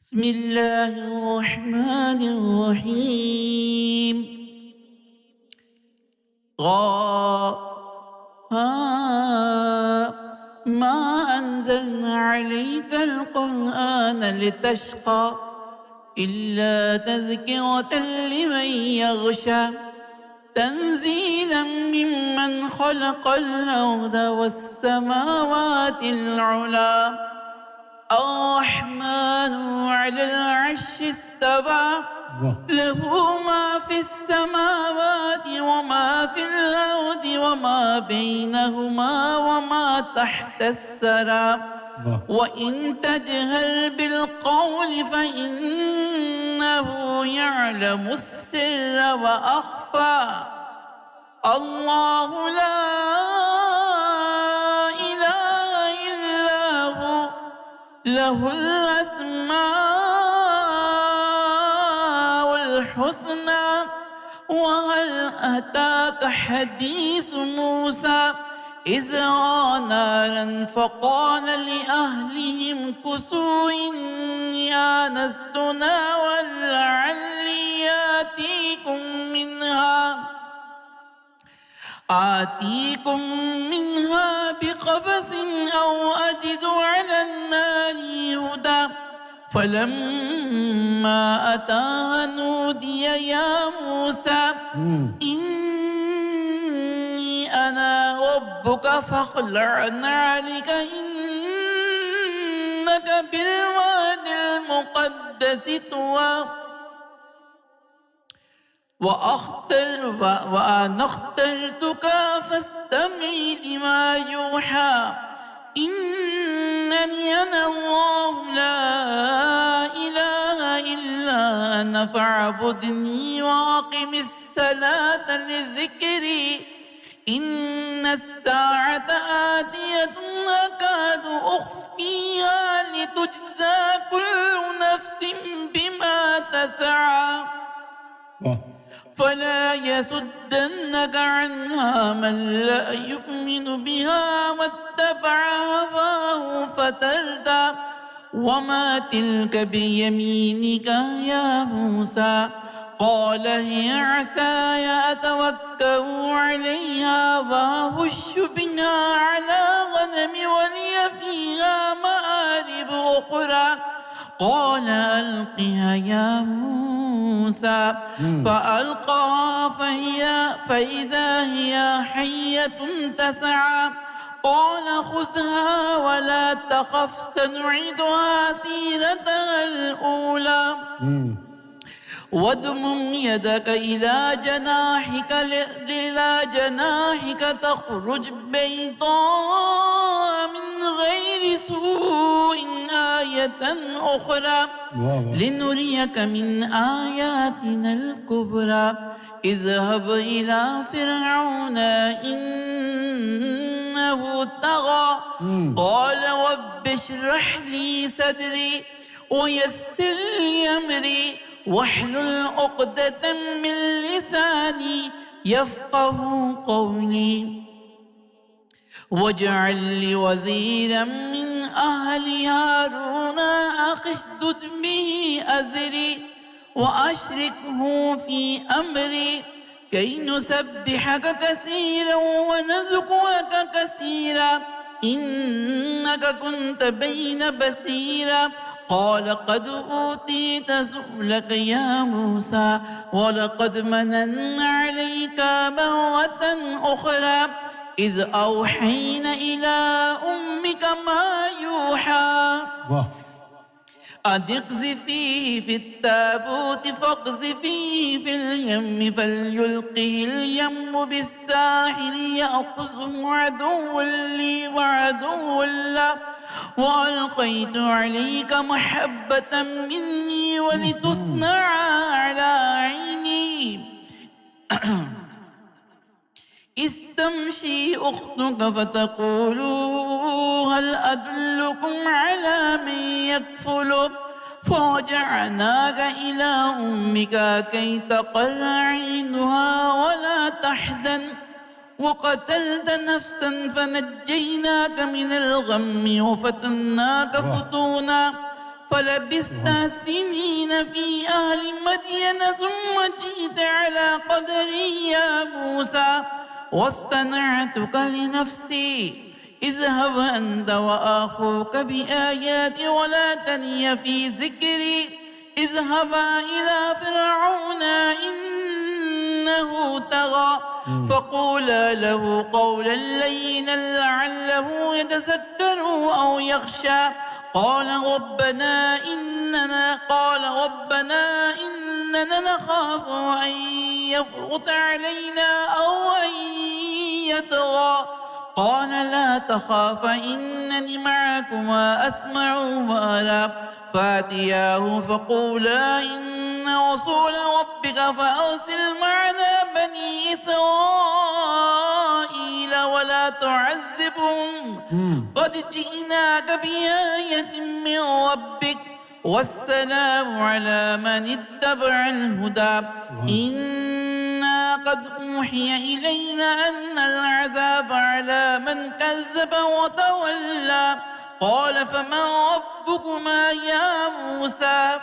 بسم الله الرحمن الرحيم. ما أنزلنا عليك القرآن لتشقى إلا تذكرة لمن يغشى تنزيلا ممن خلق الأرض والسماوات العلى الرحمن على العرش استوى له ما في السماوات وما في الأرض وما بينهما وما تحت الثرى وإن تجهر بالقول فإنه يعلم السر وأخفى الله لا إله إلا هو له الأسماء الحسنى. وهل أتاك حديث موسى إذ رأى نارا فقال لأهلهم كثوا إني آنست نارا لعلي آتيكم منها بقبس أو أجد على النار هدى فلما أتاها نودي يا موسى إني أنا ربك فاخلع نعلك إنك بالواد المقدس طوى وأنا اخترتك فاستمع لما يوحى إنني أنا الله لا إله إلا أنا فاعبدني وأقم الصلاة لذكري إن الساعة آتية أكاد أخفيها لتجزى كل نفس بما تسعى فلا يصدنك عنها من لا يؤمن بها واتبع هواه فتردى وما تلك بيمينك يا موسى قال هي عصاي أتوكل عليها وأهش بها على غنمي ولي فيها مآرب أخرى قال ألقها يا موسى فألقاها فإذا هي حية تسعى قال خذها ولا تخف سنعيدها سيرتها الأولى واضمم يدك إلى جناحك تخرج بيضاء من غير سوء آية أخرى لنريك من آياتنا الكبرى اذهب إلى فرعون إنه طغى قال رب اشرح لي صدري ويسر لي أمري واحلل عقدة من لساني يفقه قولي واجعل لي وزيرا من أهلي هارون أخي اشدد به أزري وأشركه في أمري كي نسبحك كثيرا ونذكرك كثيرا إنك كنت بين بصيرا قال قد أوتيت سؤلك يا موسى ولقد مننا عليك مرة أخرى إذ أوحينا إلى أمك ما يوحى أن اقذفيه في التابوت فاقذفيه في اليم فليلقه اليم بالساحل يأخذه عدو لي وعدو له وألقيت عليك محبة مني ولتصنع على عيني استمشي أختك فتقول هل أدلكم على من يكفل فرجعناك إلى أمك كي تقر عينها ولا تحزن وقتلت نفسا فنجيناك من الغم وفتناك فتونا فلبثت سنين في أهل مدين ثم جئت على قدري يا موسى واصطنعتك لنفسي اذهب أنت وأخوك بآياتي ولا تني في ذكري اذهبا إلى فرعون إنه طغى فقولا له قولا لينا لعله يتذكر أو يخشى قال ربنا إننا نخاف أن يفرط علينا أو أن يطغى قال لا تخافا إنني معكما أسمع وأرى فأتياه فقولا إن رسول ربك فأرسل معنا بني إسرائيل ولا تعذبهم قد جئناك بآية من ربك والسلام على من اتبع الهدى إنا قد أوحي إلينا أن العذاب على من كذب وتولى قال فمن ربكما يا موسى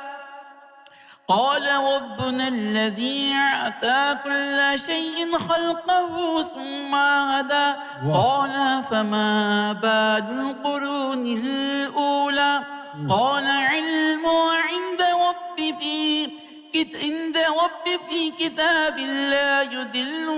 قال ربنا الذي أعطى كل شيء خلقه ثم هدى قال فما بال القرون الأولى قال علمها عند ربي في كتاب لا يدل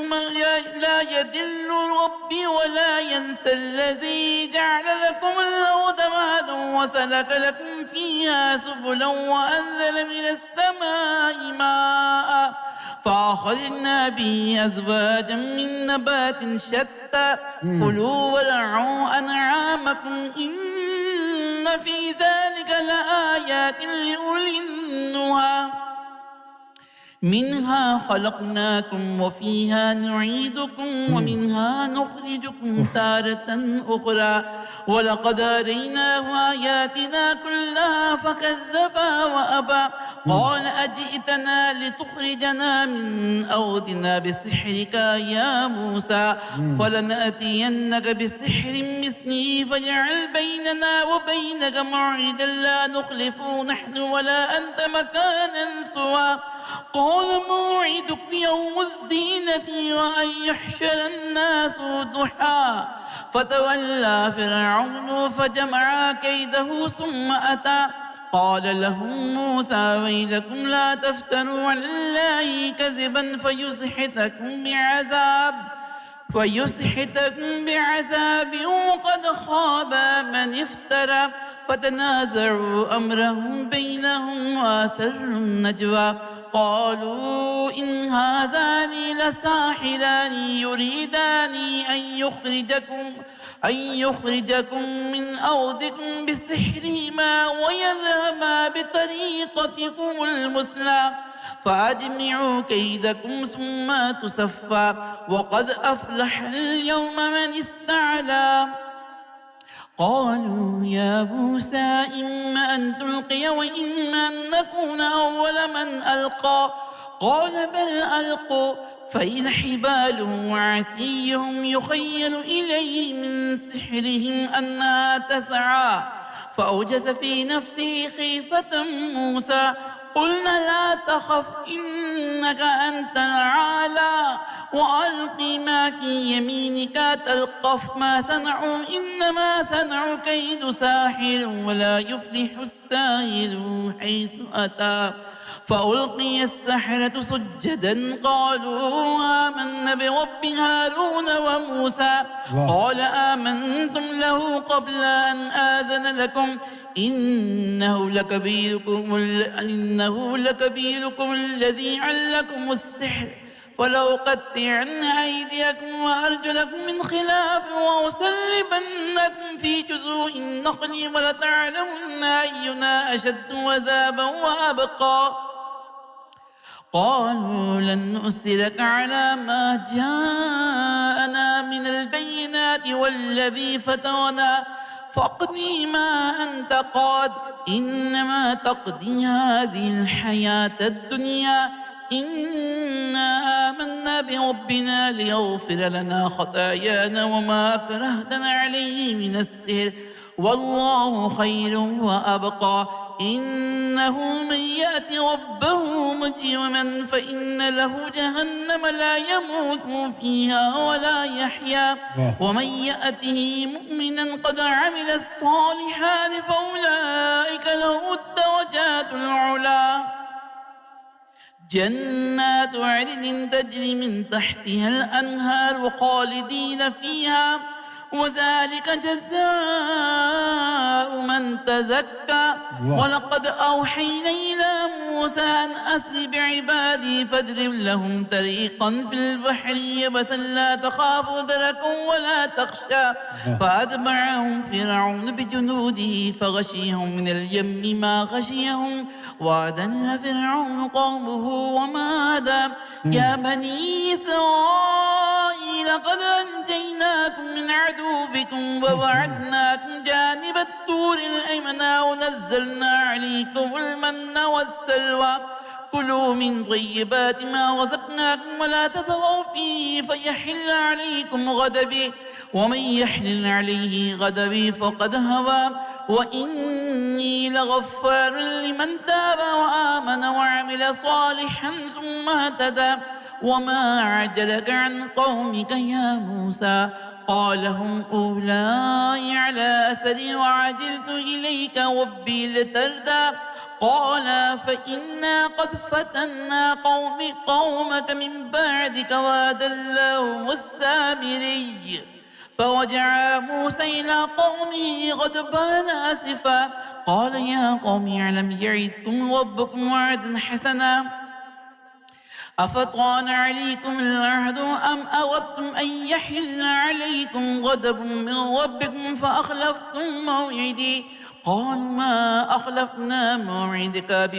ربي ولا ينسى الذي جعل لكم الأرض مهدا وسلك لكم فيها سبلا وأنزل من السماء ماء فأخرجنا به أزواجا من نبات شتى كلوا ورعوا أنعامكم إن في ذلك لآيات لأولي النهى منها خلقناكم وفيها نعيدكم ومنها نخرجكم تارة أخرى ولقد أريناه آياتنا كلها فكذبا وأبى قال أجئتنا لتخرجنا من أرضنا بسحرك يا موسى فلنأتينك بسحر مثله فاجعل بيننا وبينك موعدا لا نخلفه نحن ولا أنت مكانا سوى قال موعدك يوم الزينة وأن يحشر الناس ضحى فتولى فرعون فجمع كيده ثم أتى قال لهم موسى ويلكم لا تفتروا على الله كذبا فيسحتكم بعذاب وقد خاب من افترى فتنازعوا أمرهم بينهم وأسروا النجوى قالوا إن هذان لساحران يريدان أن يخرجكم من أرضكم بسحرهما ويذهبا بطريقتكم المثلى فأجمعوا كيدكم ثم تصفى وقد أفلح اليوم من استعلى قالوا يا موسى إما أن تلقي وإما أن نكون أول من ألقى قال بل ألقوا فإذا حبالهم وعصيهم يخيل إليه من سحرهم أنها تسعى فأوجس في نفسه خيفة موسى قلنا لا تخف إنك أنت العالى وألق ما في يمينك تلقف ما صنعوا إنما صنعوا كيد ساحر ولا يفلح الساحر حيث أتى فألقي السحرة سجدا قالوا آمنا برب هارون وموسى قال آمنتم له قبل أن آذن لكم إنه لكبيركم الذي علكم السحر فلأقطعن أيديكم وأرجلكم من خلاف وأصلبنكم في جذوع النخل ولتعلمن أينا أشد عذابا وأبقى قالوا لن نؤثرك على ما جاءنا من البينات والذي فطرنا فاقضِ ما أنت قاضٍ إنما تقضي هذه الحياة الدنيا إنا آمنا بربنا ليغفر لنا خطايانا وما أكرهتنا عليه من السحر والله خير وأبقى إنه من يأت ربه مجرما فإن له جهنم لا يموت فيها ولا يحيا ومن يأته مؤمنا قد عمل الصالحات فأولئك لهم الدرجات العلى جنات عدن تجري من تحتها الأنهار خالدين فيها وذلك جزاء من تزكى ولقد أوحينا إلى موسى أن أسر بعبادي فاضرب لهم طريقا في البحر يبسا لا تخاف دركا ولا تخشى فأتبعهم فرعون بجنوده فغشيهم من اليم ما غشيهم وأضل فرعون قومه وما هدى يا بني إسرائيل قد أنجيناكم من عدوكم ووعدناكم جانب الطور الأيمن ونزلنا عليكم المن والسلوى كلوا من طيبات ما رزقناكم ولا تطغوا فيه فيحل عليكم غضبي ومن يحلل عليه غضبي فقد هوى وإني لغفار لمن تاب وآمن وعمل صالحا ثم اهتدى وما أعجلك عن قومك يا موسى قال هم أولاي على أثري وعجلت إليك ربي لتردى قال فإنا قد فتنا قومك من بعدك وأضلهم السامري فرجع موسى إلى قومه غضبان آسفا قال يا قوم ألم يعدكم ربكم وعدا حسنا أفطال عليكم العهد أم أردتم أن يحل عليكم غضب من ربكم فأخلفتم موعدي قالوا ما أخلفنا موعدك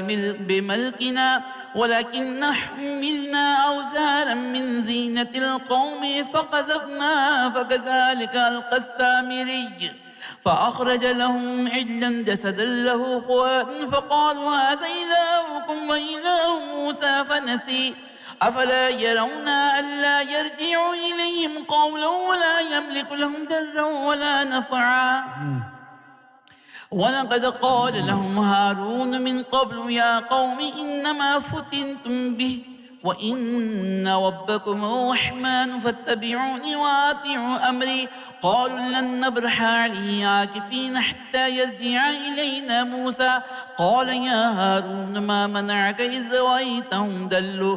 بملكنا ولكن حملنا أوزارا من زينة القوم فقذفناها فكذلك ألقى السامري فأخرج لهم عجلا جسدا له خوار فقالوا هذا إلهكم وإله موسى فنسي أفلا يرون ألا يرجع إليهم قولا ولا يملك لهم ضرا ولا نفعا ولقد قال لهم هارون من قبل يا قوم إنما فتنتم به وإن ربكم الرحمن فاتبعوني وأطيعوا أمري قالوا لن نبرح عليه عاكفين حتى يرجع إلينا موسى قال يا هارون ما منعك إذ رأيتهم ضلوا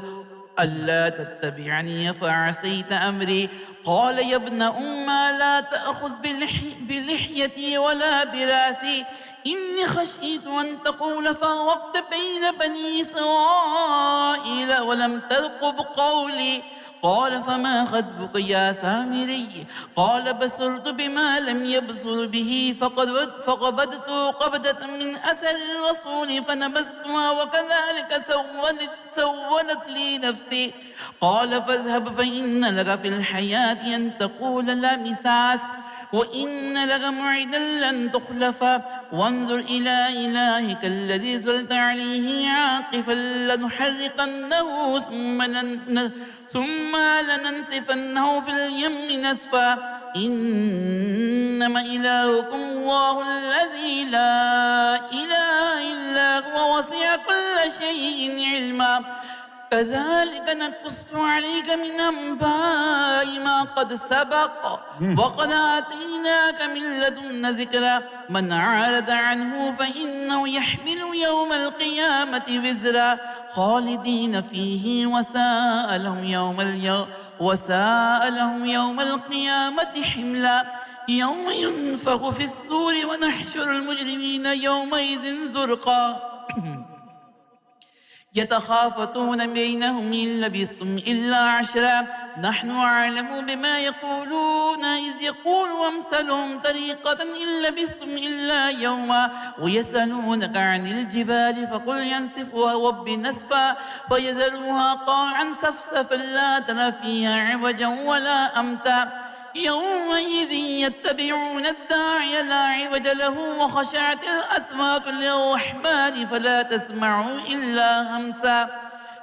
ألا تتبعني فعصيت أمري قال يا ابن لا تأخذ بلحيتي ولا براسي إني خشيت أن تقول فرقت بين بني إسرائيل ولم ترقب قولي قال فما خطبك يا سامري قال بصرت بما لم يبصر به فقبضت قبضة من أثر الرسول فنبذتها وكذلك سولت لي نفسي قال فاذهب فإن لك في الحياة أن تقول لا مساس وإن لك موعدا لن تخلفا وانظر إلى إلهك الذي زلت عليه عاقفا لنحرقنه ثم لننسفنه في اليم نسفا إنما إلهكم الله الذي لا إله إلا هو وسع كل شيء علما كذلك نقص عليك من أنباء ما قد سبق وقد آتيناك من لدنا ذكرا من أعرض عنه فإنه يحمل يوم القيامة وزرا خالدين فيه وساء لهم يوم القيامة حملا يوم ينفخ في الصور ونحشر المجرمين يومئذ زرقا يتخافتون بينهم إن لبثتم إلا عشرا نحن أعلم بما يقولون إذ يقول أمثلهم طريقة إن لبثتم إلا يوما ويسألونك عن الجبال فقل ينسفها ربي نسفا فيذرها قاعا صفصفا لا ترى فيها عوجا ولا أمتا يومئذ يتبعون الداعي لا عوج له وخشعت الأصوات للرحمن فلا تسمع إلا همسا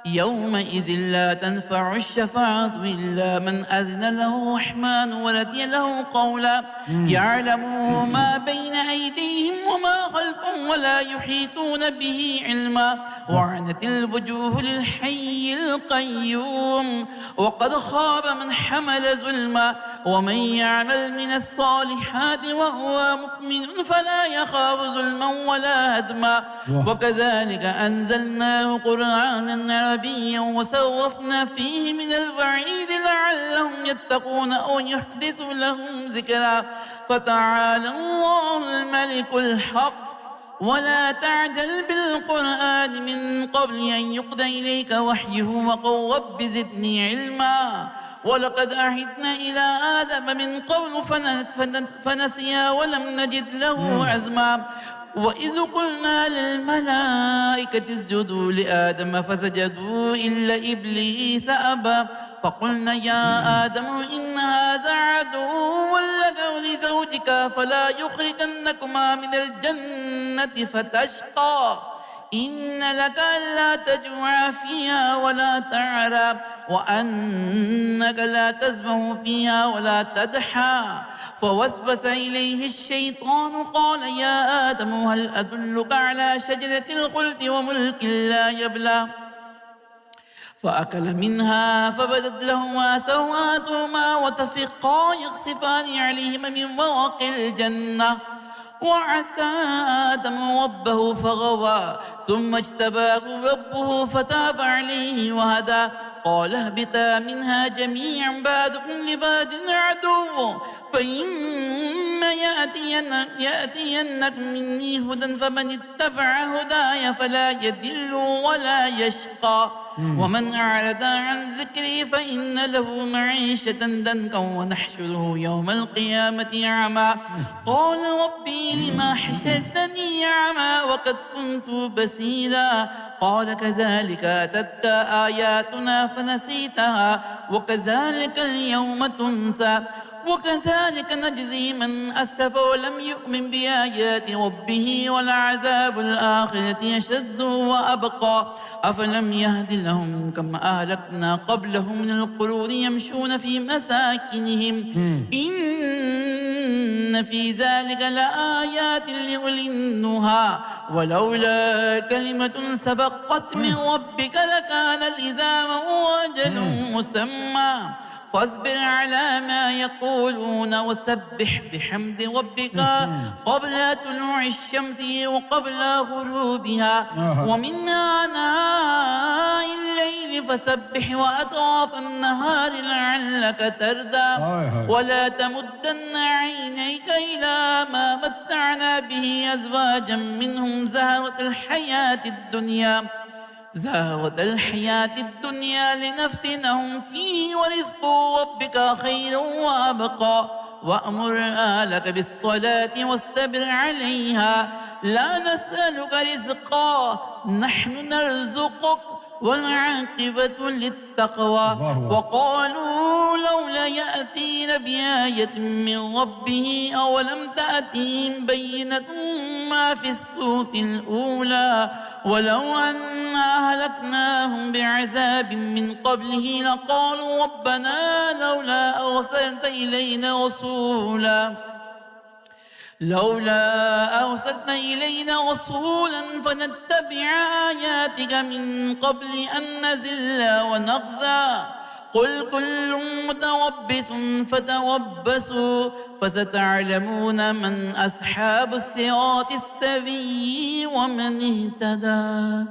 يومئذ لا تنفع الشفاعة إلا من أذن له الرحمن ورضي له قولا يعلم ما بين أيديهم وما خلفهم ولا يحيطون به علما وعنت الوجوه للحي القيوم وقد خاب من حمل ظلما ومن يعمل من الصالحات وهو مؤمن فلا يخاف ظلما ولا هدما وكذلك أنزلناه قرآنا عربيا وصرفنا فيه من الوعيد لعلهم يتقون أو يحدث لهم ذكرا فتعالى الله الملك الحق ولا تعجل بالقرآن من قبل أن يقضى إليك وحيه وقل رب زدني علما ولقد عهدنا إلى آدم من قبل فنسي ولم نجد له عزما وإذ قلنا للملائكة اسجدوا لآدم فسجدوا إلا إبليس أبى فقلنا يا آدم إن هذا عدو لك ولزوجك فلا يخرجنكما من الجنة فتشقى إن لك ألا تجوع فيها ولا تعرى وأنك لا تسمع فيها ولا تضحى فوسوس إليه الشيطان قال يا آدم هل أدلك على شجرة الخلد وملك لا يبلى فأكل منها فبدت لهما سوآتهما وطفقا يخصفان عليهما من ورق الجنة وعسى آدم ربه فغوى ثم اجتباه ربه فتاب عليه وهدى قال اهبطا منها جميعا بعضكم لبعض عدو فإما يأتينكم مني هدى فمن اتبع هداي فلا يضل ولا يشقى ومن أعرض عن ذكري فإن له معيشة ضنكا ونحشره يوم القيامة أعمى قال ربي لما حشرتني أعمى وقد كنت بصيرا قال كذلك أتتك آياتنا فنسيتها وكذلك اليوم تنسى وكذلك نجزي من أسرف ولم يؤمن بآيات ربه ولعذاب الآخرة أشد وأبقى أفلم يهد لهم كما أهلكنا قبلهم من القرون يمشون في مساكنهم إن في ذلك لآيات لأولي النهى ولولا كلمة سبقت من ربك لكان الإزام وأجل مسمى فاصبر على ما يقولون وسبح بحمد ربك قبل طلوع الشمس وقبل غروبها ومن آناء الليل فسبح وأطراف النهار لعلك تردى ولا تمدن عينيك إلى ما متعنا به أزواجا منهم زهرة الحياة الدنيا لنفتنهم فيه ورزق ربك خير وأبقى وأمر أهلك بالصلاة واستبر عليها لا نسألك رزقا نحن نرزقك والعاقبة للتقوى وقالوا لولا يأتين بآية من ربه أولم تأتهم بينة ما في الصحف الأولى ولو أن أهلكناهم بعذاب من قبله لقالوا ربنا لولا أرسلت إلينا رسولا فنتبع آياتك من قبل أن نزل ونخزى قل كل متربص فتربصوا فستعلمون من أصحاب الصراط السوي ومن اهتدى